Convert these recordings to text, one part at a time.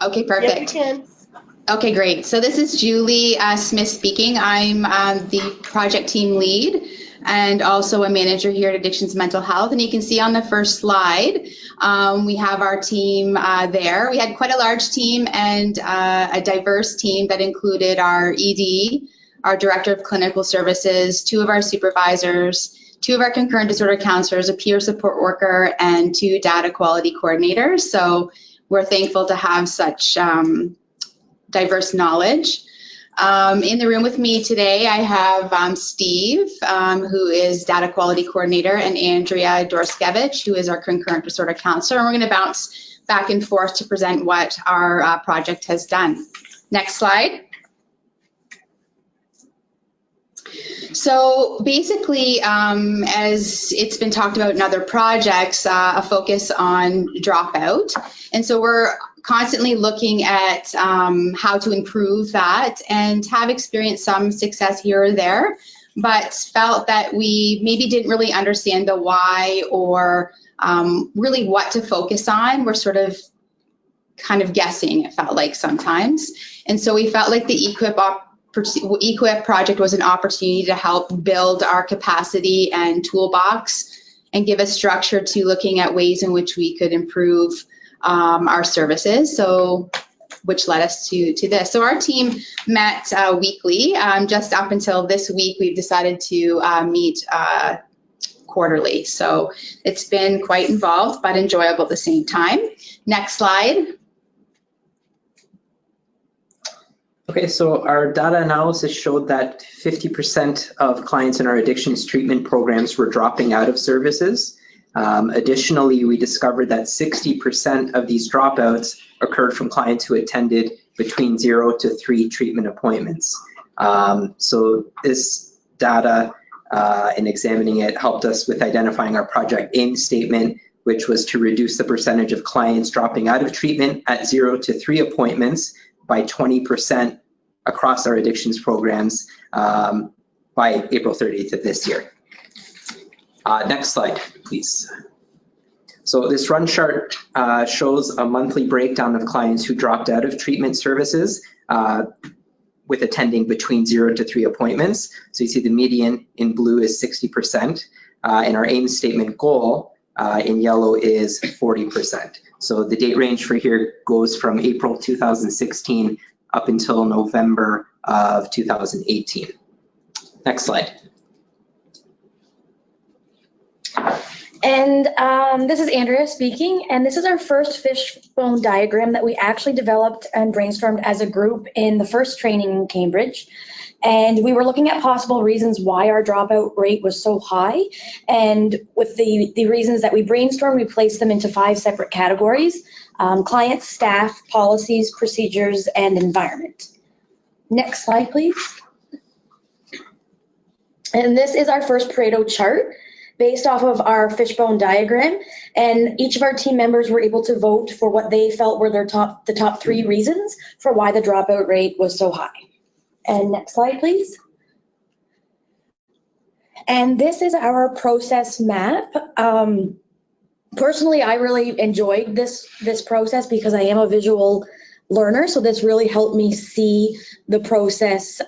Okay, perfect. Yes, we can. Okay, great. So this is Julie Smith speaking. I'm the project team lead and also a manager here at Addictions Mental Health. And you can see on the first slide, we have our team there. We had quite a large team and a diverse team that included our ED, our Director of Clinical Services, 2 of our supervisors, 2 of our concurrent disorder counselors, a peer support worker, and 2 data quality coordinators. So we're thankful to have such diverse knowledge. In the room with me today, I have Steve, who is data quality coordinator, and Andrea Dorskevich, who is our concurrent disorder counselor. And we're going to bounce back and forth to present what our project has done. Next slide. So basically, as it's been talked about in other projects, a focus on dropout. And so we're constantly looking at how to improve that, and have experienced some success here or there, but felt that we maybe didn't really understand the why or really what to focus on. We're sort of kind of guessing, it felt like sometimes. And so we felt like the E-QIP project was an opportunity to help build our capacity and toolbox and give us structure to looking at ways in which we could improve our services, so which led us to this. So our team met weekly. Just up until this week, we've decided to meet quarterly. So it's been quite involved, but enjoyable at the same time. Next slide. Okay, so our data analysis showed that 50% of clients in our addictions treatment programs were dropping out of services. Additionally, we discovered that 60% of these dropouts occurred from clients who attended between 0 to 3 treatment appointments. So this data, in examining it, helped us with identifying our project aim statement, which was to reduce the percentage of clients dropping out of treatment at 0 to 3 appointments by 20% across our addictions programs by April 30th of this year. Next slide, please. So this run chart shows a monthly breakdown of clients who dropped out of treatment services with attending between 0 to 3 appointments. So you see the median in blue is 60%, and our aim statement goal in yellow is 40%. So the date range for here goes from April 2016 up until November of 2018. Next slide. And this is Andrea speaking, and this is our first fishbone diagram that we actually developed and brainstormed as a group in the first training in Cambridge. And we were looking at possible reasons why our dropout rate was so high. And with the reasons that we brainstormed, we placed them into 5 separate categories: clients, staff, policies, procedures, and environment. Next slide, please. And this is our first Pareto chart based off of our fishbone diagram, and each of our team members were able to vote for what they felt were the top 3 reasons for why the dropout rate was so high. And next slide, please. And this is our process map. Personally, I really enjoyed this process because I am a visual learner, so this really helped me see the process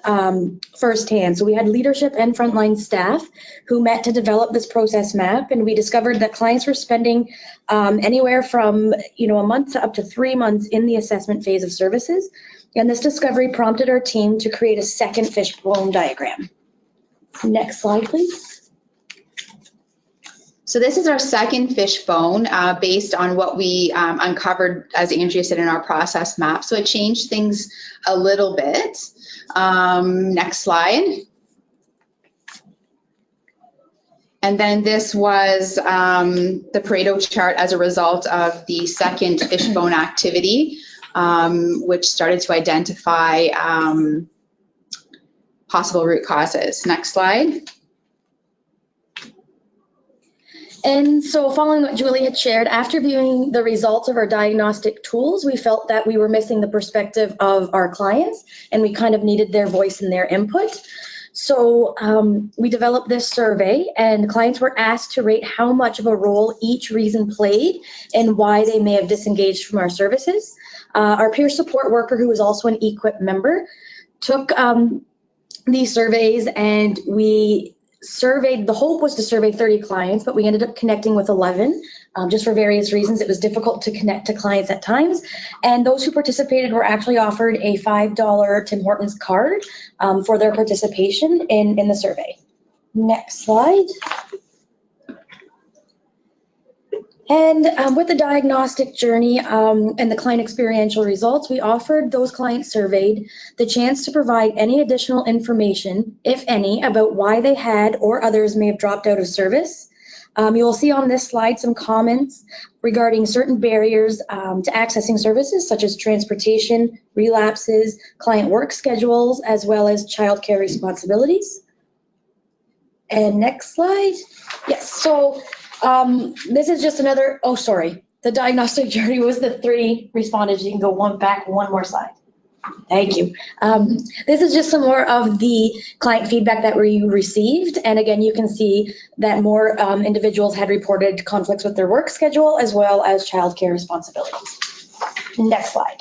firsthand. So we had leadership and frontline staff who met to develop this process map, and we discovered that clients were spending anywhere from a month to up to 3 months in the assessment phase of services. And this discovery prompted our team to create a second fishbone diagram. Next slide, please. So this is our second fishbone based on what we uncovered, as Andrea said, in our process map. So it changed things a little bit. Next slide. And then this was the Pareto chart as a result of the second fishbone activity, which started to identify possible root causes. Next slide. And so following what Julie had shared, after viewing the results of our diagnostic tools, we felt that we were missing the perspective of our clients, and we kind of needed their voice and their input. So we developed this survey, and clients were asked to rate how much of a role each reason played and why they may have disengaged from our services. Our peer support worker, who is also an E-QIP member, took these surveys, and we surveyed, the hope was to survey 30 clients, but we ended up connecting with 11. Just for various reasons, it was difficult to connect to clients at times. And those who participated were actually offered a $5 Tim Hortons card for their participation in the survey. Next slide. And with the diagnostic journey and the client experiential results, we offered those clients surveyed the chance to provide any additional information, if any, about why they had or others may have dropped out of service. You will see on this slide some comments regarding certain barriers to accessing services, such as transportation, relapses, client work schedules, as well as childcare responsibilities. And next slide. Yes, so this is just another, oh, sorry. The diagnostic journey was the 3 respondents. You can go one more slide. Thank you. This is just some more of the client feedback that we received. And again, you can see that more individuals had reported conflicts with their work schedule as well as childcare responsibilities. Next slide.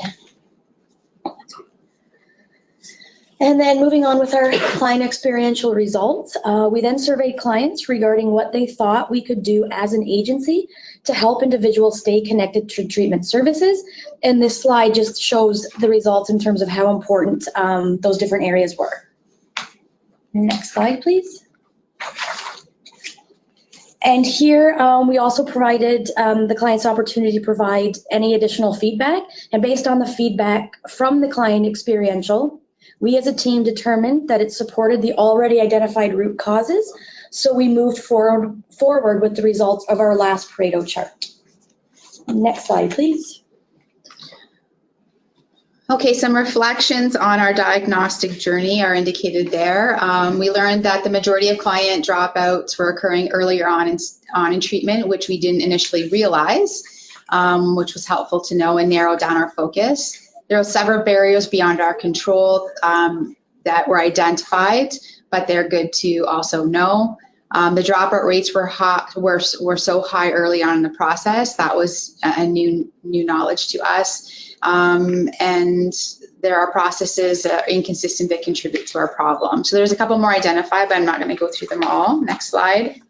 And then moving on with our client experiential results, we then surveyed clients regarding what they thought we could do as an agency to help individuals stay connected to treatment services. And this slide just shows the results in terms of how important those different areas were. Next slide, please. And here we also provided the client's opportunity to provide any additional feedback. And based on the feedback from the client experiential, we as a team determined that it supported the already identified root causes, so we moved forward with the results of our last Pareto chart. Next slide, please. Okay, some reflections on our diagnostic journey are indicated there. We learned that the majority of client dropouts were occurring earlier on in treatment, which we didn't initially realize, which was helpful to know and narrow down our focus. There are several barriers beyond our control that were identified, but they're good to also know. The dropout rates were so high early on in the process. That was a new knowledge to us. And there are processes that are inconsistent that contribute to our problem. So there's a couple more identified, but I'm not going to go through them all. Next slide.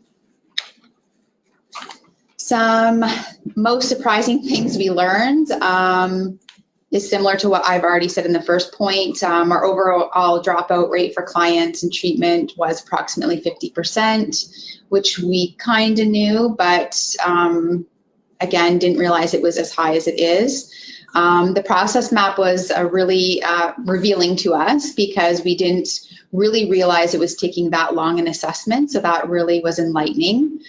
Some most surprising things we learned is similar to what I've already said in the first point. Our overall dropout rate for clients in treatment was approximately 50%, which we kind of knew, but again, didn't realize it was as high as it is. The process map was really revealing to us because we didn't really realize it was taking that long an assessment, so that really was enlightening.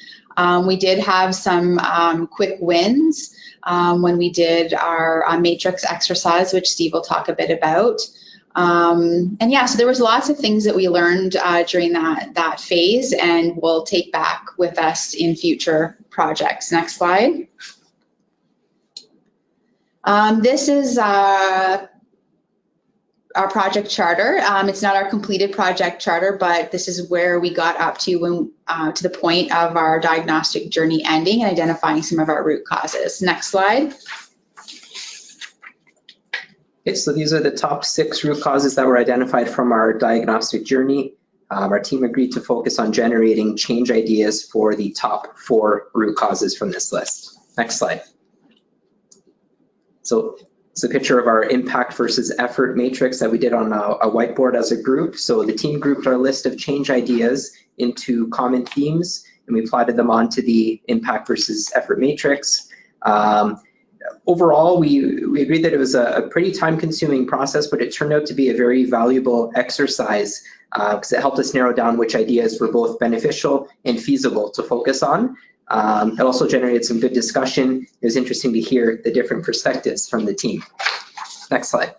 We did have some quick wins when we did our matrix exercise, which Steve will talk a bit about. And yeah, so there was lots of things that we learned during that phase and we'll take back with us in future projects. Next slide. This is our project charter. It's not our completed project charter, but this is where we got up to when to the point of our diagnostic journey ending and identifying some of our root causes. Next slide. Okay, so these are the top 6 root causes that were identified from our diagnostic journey. Our team agreed to focus on generating change ideas for the top 4 root causes from this list. Next slide. So it's a picture of our impact versus effort matrix that we did on a whiteboard as a group. So the team grouped our list of change ideas into common themes, and we plotted them onto the impact versus effort matrix. Overall, we agreed that it was a pretty time-consuming process, but it turned out to be a very valuable exercise because it helped us narrow down which ideas were both beneficial and feasible to focus on. It also generated some good discussion. It was interesting to hear the different perspectives from the team. Next slide.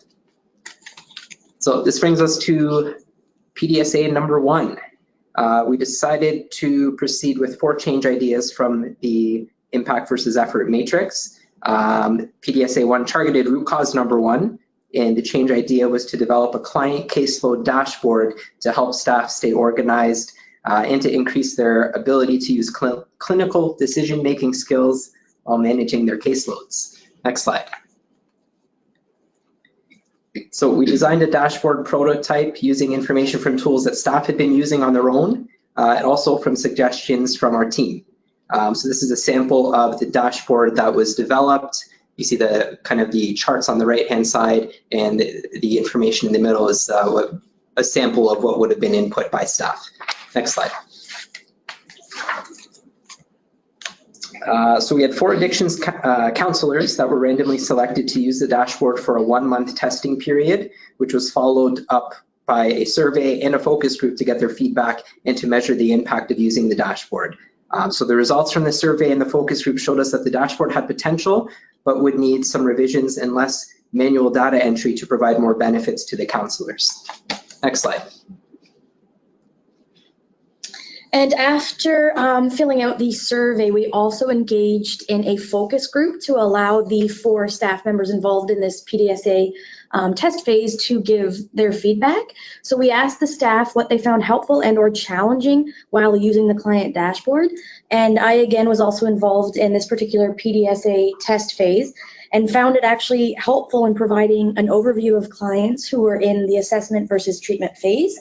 So this brings us to PDSA number 1. We decided to proceed with 4 change ideas from the impact versus effort matrix. PDSA 1 targeted root cause number 1, and the change idea was to develop a client caseload dashboard to help staff stay organized and to increase their ability to use clinical decision-making skills while managing their caseloads. Next slide. So we designed a dashboard prototype using information from tools that staff had been using on their own, and also from suggestions from our team. So this is a sample of the dashboard that was developed. You see the kind of the charts on the right-hand side, and the information in the middle is a sample of what would have been input by staff. Next slide. So we had 4 addictions counselors that were randomly selected to use the dashboard for a 1-month testing period, which was followed up by a survey and a focus group to get their feedback and to measure the impact of using the dashboard. So the results from the survey and the focus group showed us that the dashboard had potential, but would need some revisions and less manual data entry to provide more benefits to the counselors. Next slide. And after filling out the survey, we also engaged in a focus group to allow the 4 staff members involved in this PDSA test phase to give their feedback. So we asked the staff what they found helpful and or challenging while using the client dashboard. And I, again, was also involved in this particular PDSA test phase and found it actually helpful in providing an overview of clients who were in the assessment versus treatment phase.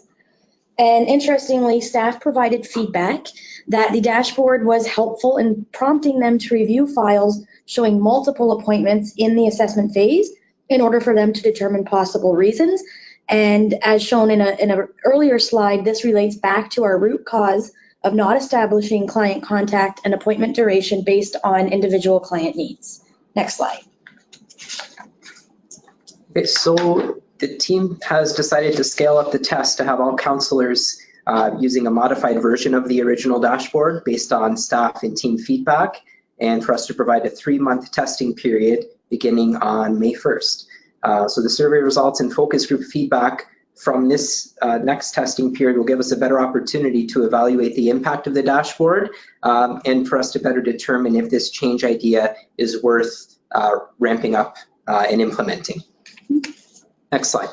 And interestingly, staff provided feedback that the dashboard was helpful in prompting them to review files showing multiple appointments in the assessment phase in order for them to determine possible reasons. And as shown in an earlier slide, this relates back to our root cause of not establishing client contact and appointment duration based on individual client needs. Next slide. Okay, so the team has decided to scale up the test to have all counselors using a modified version of the original dashboard based on staff and team feedback, and for us to provide a 3-month testing period beginning on May 1st. So the survey results and focus group feedback from this next testing period will give us a better opportunity to evaluate the impact of the dashboard and for us to better determine if this change idea is worth ramping up and implementing. Next slide.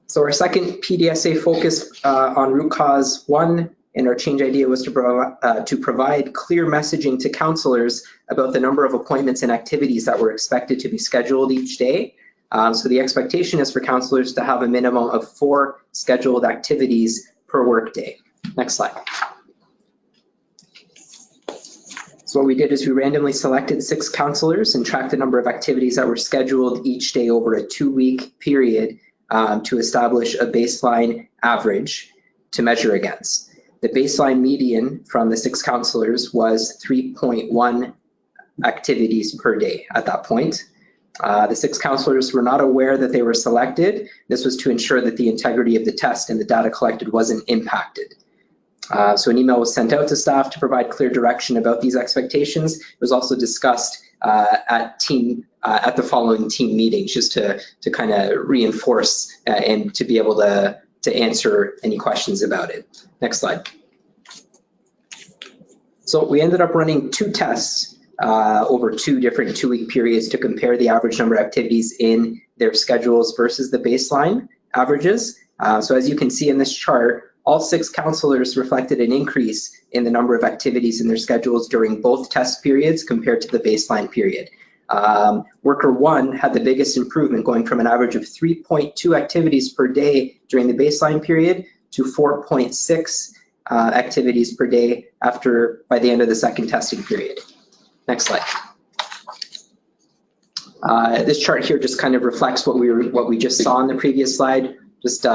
So our second PDSA focus on root cause 1 and our change idea was to provide clear messaging to counselors about the number of appointments and activities that were expected to be scheduled each day. So the expectation is for counselors to have a minimum of 4 scheduled activities per workday. Next slide. So what we did is we randomly selected 6 counselors and tracked the number of activities that were scheduled each day over a 2-week period to establish a baseline average to measure against. The baseline median from the 6 counselors was 3.1 activities per day at that point. The 6 counselors were not aware that they were selected. This was to ensure that the integrity of the test and the data collected wasn't impacted. So an email was sent out to staff to provide clear direction about these expectations. It was also discussed at the following team meetings, just to kind of reinforce and to be able to answer any questions about it. Next slide. So we ended up running 2 tests over 2 different 2-week periods to compare the average number of activities in their schedules versus the baseline averages. So as you can see in this chart, all 6 counselors reflected an increase in the number of activities in their schedules during both test periods compared to the baseline period. Worker 1 had the biggest improvement, going from an average of 3.2 activities per day during the baseline period to 4.6 activities per day by the end of the second testing period. Next slide. This chart here just kind of reflects what we just saw on the previous slide, just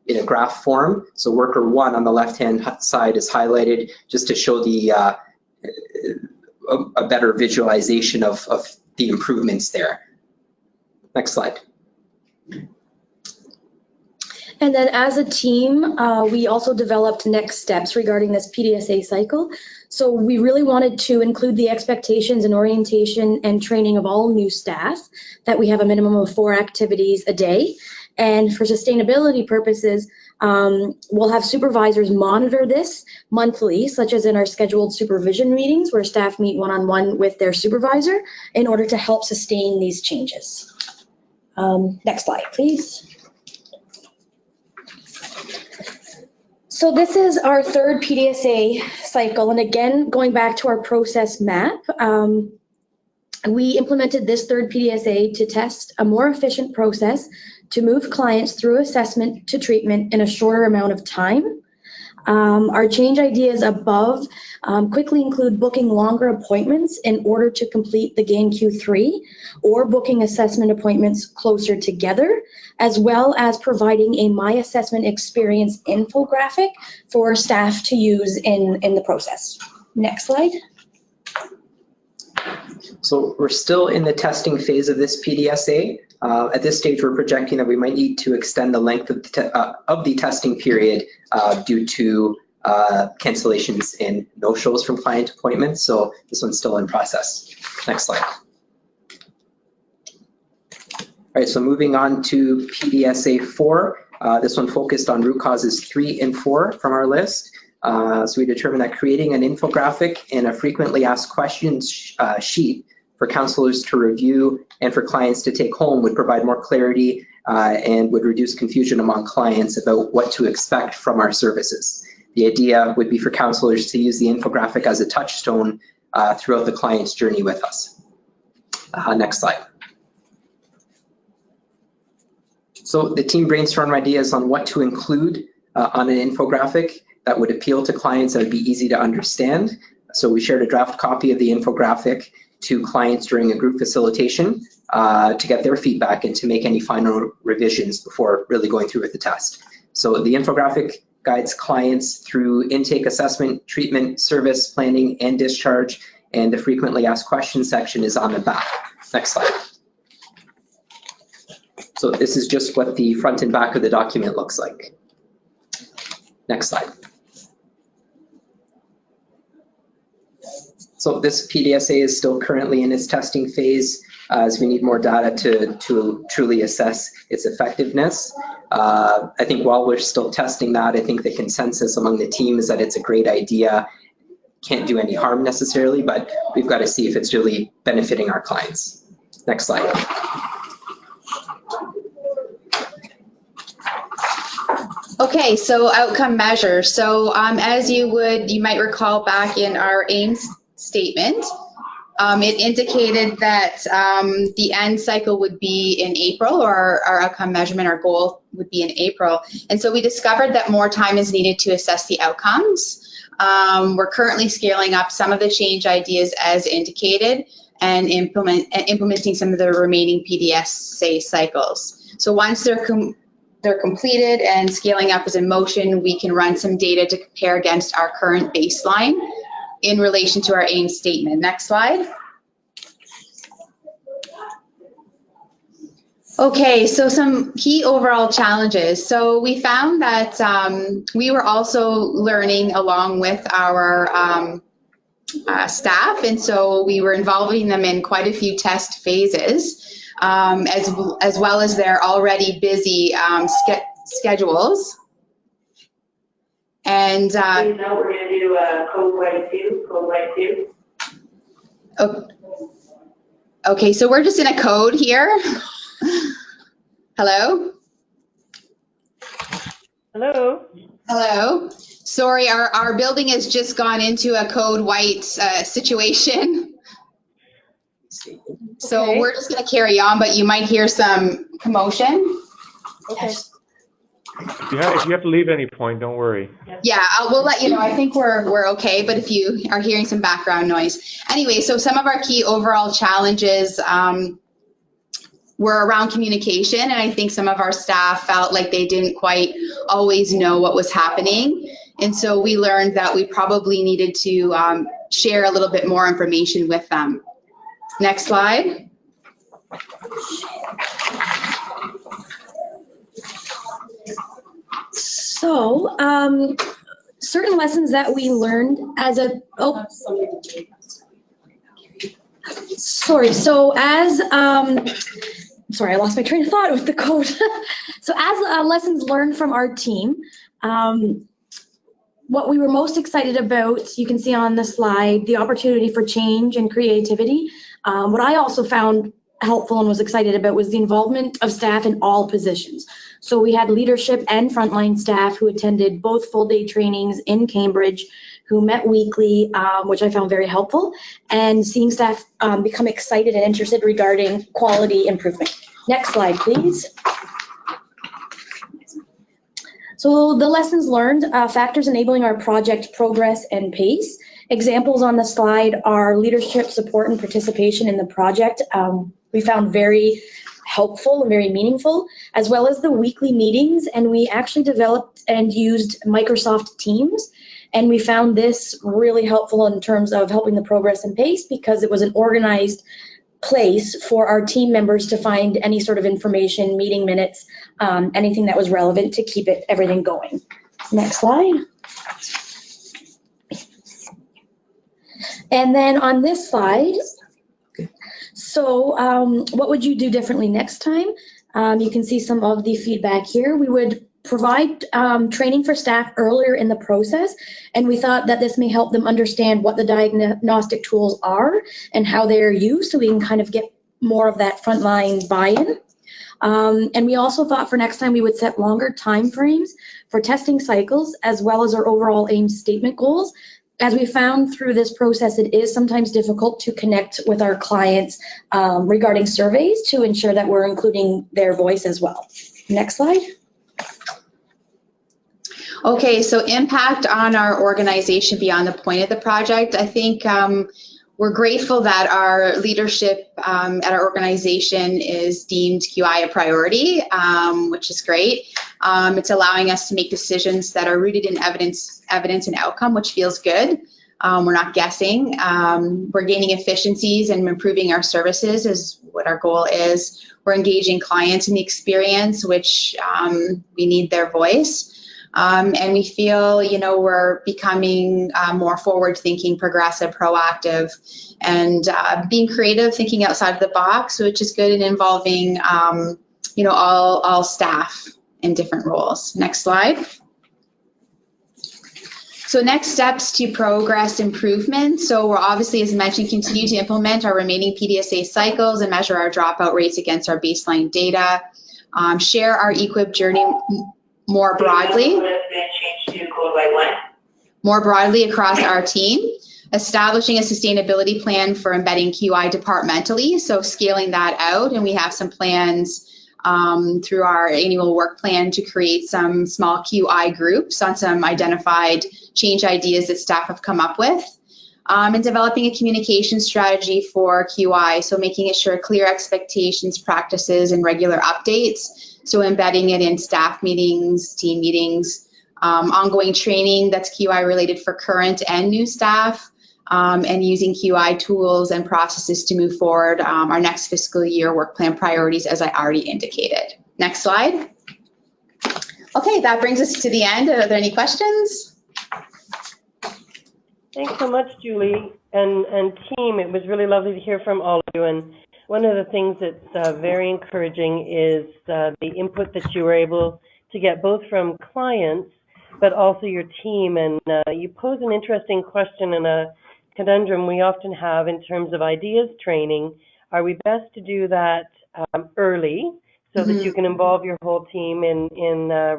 in a graph form. So worker 1 on the left-hand side is highlighted just to show the a better visualization of the improvements there. Next slide. And then as a team, we also developed next steps regarding this PDSA cycle. So we really wanted to include the expectations and orientation and training of all new staff, that we have a minimum of 4 activities a day. And for sustainability purposes, we'll have supervisors monitor this monthly, such as in our scheduled supervision meetings where staff meet one-on-one with their supervisor in order to help sustain these changes. Next slide, please. So this is our 3rd PDSA cycle, and again, going back to our process map, we implemented this third PDSA to test a more efficient process to move clients through assessment to treatment in a shorter amount of time. Our change ideas above quickly include booking longer appointments in order to complete the GAIN Q3, or booking assessment appointments closer together, as well as providing a My Assessment Experience infographic for staff to use in the process. Next slide. So we're still in the testing phase of this PDSA. At this stage, we're projecting that we might need to extend the length of the testing period due to cancellations and no-shows from client appointments. So this one's still in process. Next slide. All right, so moving on to PDSA 4. This one focused on root causes 3 and 4 from our list. So we determined that creating an infographic and a frequently asked questions sheet for counselors to review and for clients to take home would provide more clarity and would reduce confusion among clients about what to expect from our services. The idea would be for counselors to use the infographic as a touchstone throughout the client's journey with us. Next slide. So the team brainstormed ideas on what to include on an infographic that would appeal to clients that would be easy to understand. So we shared a draft copy of the infographic to clients during a group facilitation to get their feedback and to make any final revisions before really going through with the test. So the infographic guides clients through intake assessment, treatment, service, planning, and discharge, and the frequently asked questions section is on the back. Next slide. So this is just what the front and back of the document looks like. Next slide. So this PDSA is still currently in its testing phase as we need more data to truly assess its effectiveness. I think while we're still testing that, I think the consensus among the team is that it's a great idea. Can't do any harm necessarily, but we've got to see if it's really benefiting our clients. Next slide. Okay, so outcome measures. So as you might recall back in our AIMS statement, it indicated that the end cycle would be in April, or our outcome measurement, our goal would be in April. And so we discovered that more time is needed to assess the outcomes. We're currently scaling up some of the change ideas as indicated and implementing some of the remaining PDSA cycles. So once they're completed and scaling up is in motion, we can run some data to compare against our current baseline in relation to our AIM statement. Next slide. Okay, so some key overall challenges. So we found that we were also learning along with our staff, and so we were involving them in quite a few test phases. As well as their already busy schedules. And please note we're going to do code white 2. Okay, so we're just in a code here. Hello? Hello? Hello? Sorry, our building has just gone into a code white situation. So Okay. we're just going to carry on, but you might hear some commotion. Okay. If you have to leave at any point, don't worry. Yeah, we'll let you know. I think we're okay, but if you are hearing some background noise. Anyway, so some of our key overall challenges were around communication, and I think some of our staff felt like they didn't quite always know what was happening. And so we learned that we probably needed to share a little bit more information with them. Next slide. So, certain lessons that we learned as a, sorry, so as, sorry, I lost my train of thought with the code. So as lessons learned from our team, what we were most excited about, you can see on the slide, the opportunity for change and creativity. What I also found helpful and was excited about was the involvement of staff in all positions. So we had leadership and frontline staff who attended both full-day trainings in Cambridge, who met weekly, which I found very helpful, and seeing staff become excited and interested regarding quality improvement. Next slide, please. So the lessons learned, factors enabling our project progress and pace. Examples on the slide are leadership, support, and participation in the project. We found very helpful and very meaningful, as well as the weekly meetings. And we actually developed and used Microsoft Teams. And we found this really helpful in terms of helping the progress and pace, because it was an organized place for our team members to find any sort of information, meeting minutes, anything that was relevant to keep everything going. Next slide. And then on this slide, so what would you do differently next time? You can see some of the feedback here. We would provide training for staff earlier in the process, and we thought that this may help them understand what the diagnostic tools are and how they're used, so we can kind of get more of that frontline buy-in. And we also thought for next time we would set longer time frames for testing cycles, as well as our overall aim statement goals. As we found through this process, it is sometimes difficult to connect with our clients regarding surveys to ensure that we're including their voice as well. Next slide. Okay, so impact on our organization beyond the point of the project. I think we're grateful that our leadership at our organization is deemed QI a priority, which is great. It's allowing us to make decisions that are rooted in evidence and outcome, which feels good. We're not guessing. We're gaining efficiencies and improving our services is what our goal is. We're engaging clients in the experience, which we need their voice. And we feel, we're becoming more forward-thinking, progressive, proactive, and being creative, thinking outside of the box, which is good, and involving, all staff in different roles. Next slide. So next steps to progress improvement. So we're obviously, as mentioned, continue to implement our remaining PDSA cycles and measure our dropout rates against our baseline data. Share our E-QIP journey more broadly across our team, establishing a sustainability plan for embedding QI departmentally, so scaling that out, and we have some plans through our annual work plan to create some small QI groups on some identified change ideas that staff have come up with, and developing a communication strategy for QI, so making it sure clear expectations, practices, and regular updates. So embedding it in staff meetings, team meetings, ongoing training that's QI related for current and new staff, and using QI tools and processes to move forward our next fiscal year work plan priorities, as I already indicated. Next slide. Okay, that brings us to the end. Are there any questions? Thanks so much, Julie and team. It was really lovely to hear from all of you. And one of the things that's very encouraging is the input that you were able to get both from clients, but also your team. And you pose an interesting question and a conundrum we often have in terms of ideas training. Are we best to do that early so that you can involve your whole team in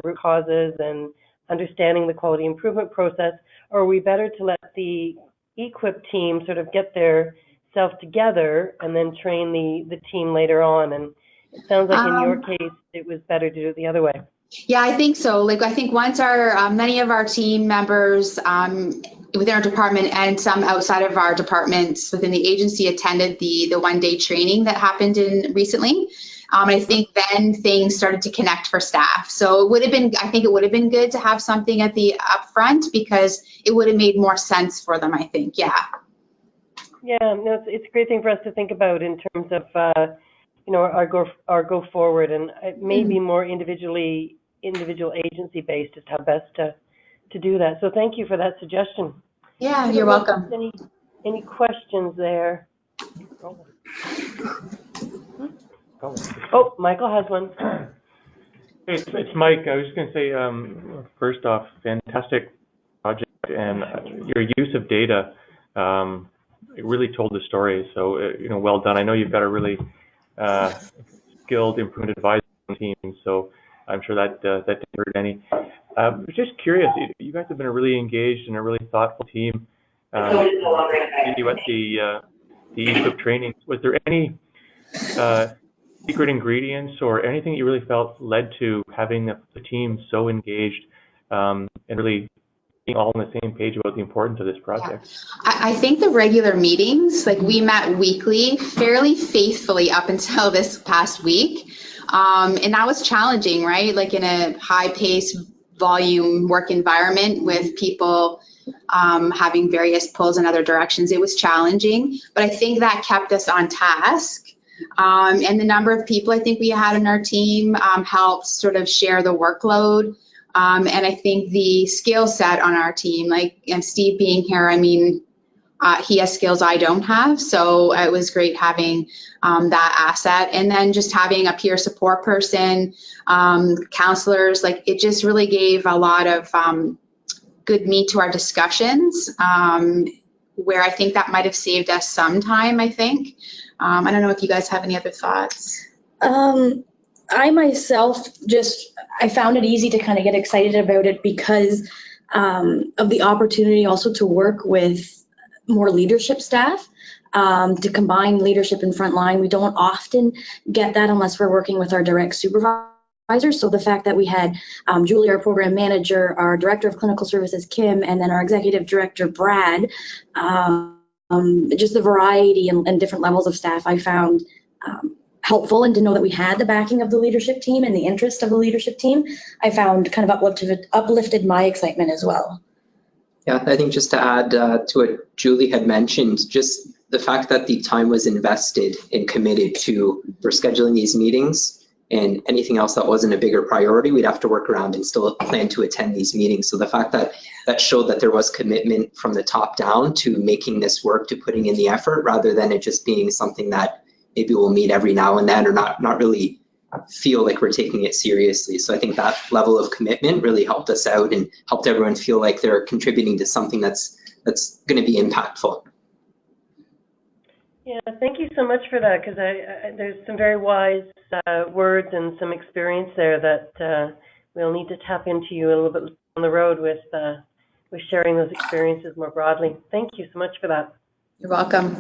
root causes and understanding the quality improvement process? Or are we better to let the E-QIP team sort of get their self together and then train the team later on? And it sounds like in your case it was better to do it the other way. Yeah, I think so. I think once our many of our team members within our department and some outside of our departments within the agency attended the one-day training that happened recently. I think then things started to connect for staff. So it would have been, I think it would have been good to have something at the upfront, because it would have made more sense for them, I think. Yeah. Yeah, no, it's a great thing for us to think about in terms of, our go forward, and it may be more individual agency based as how best to do that. So thank you for that suggestion. Yeah, you're welcome. Any questions there? Oh, Michael has one. Hey, it's Mike. I was just going to say, first off, fantastic project, and your use of data, it really told the story. So, well done. I know you've got a really skilled improvement advisory team. So, I'm sure that didn't hurt any. I was just curious, you guys have been a really engaged and a really thoughtful team. You at the E-QIP training. Was there any secret ingredients or anything you really felt led to having the team so engaged and really being all on the same page about the importance of this project? I think the regular meetings, like we met weekly, fairly faithfully up until this past week. And that was challenging, right? Like in a high-paced volume work environment with people having various pulls in other directions, it was challenging. But I think that kept us on task. And the number of people I think we had on our team helped sort of share the workload. And I think the skill set on our team, like Steve being here, I mean, he has skills I don't have. So it was great having that asset. And then just having a peer support person, counselors, like it just really gave a lot of good meat to our discussions, where I think that might have saved us some time, I think. I don't know if you guys have any other thoughts. I myself I found it easy to kind of get excited about it because of the opportunity also to work with more leadership staff, to combine leadership and frontline. We don't often get that unless we're working with our direct supervisors. So the fact that we had Julie, our program manager, our director of clinical services, Kim, and then our executive director, Brad, just the variety and different levels of staff I found helpful, and to know that we had the backing of the leadership team and the interest of the leadership team, I found kind of uplifted my excitement as well. Yeah, I think just to add to what Julie had mentioned, just the fact that the time was invested and committed for scheduling these meetings, and anything else that wasn't a bigger priority, we'd have to work around and still plan to attend these meetings. So the fact that showed that there was commitment from the top down to making this work, to putting in the effort, rather than it just being something that maybe we'll meet every now and then, or not really feel like we're taking it seriously. So I think that level of commitment really helped us out and helped everyone feel like they're contributing to something that's going to be impactful. Yeah, thank you so much for that, because there's some very wise words and some experience there that we'll need to tap into you a little bit on the road with sharing those experiences more broadly. Thank you so much for that. You're welcome.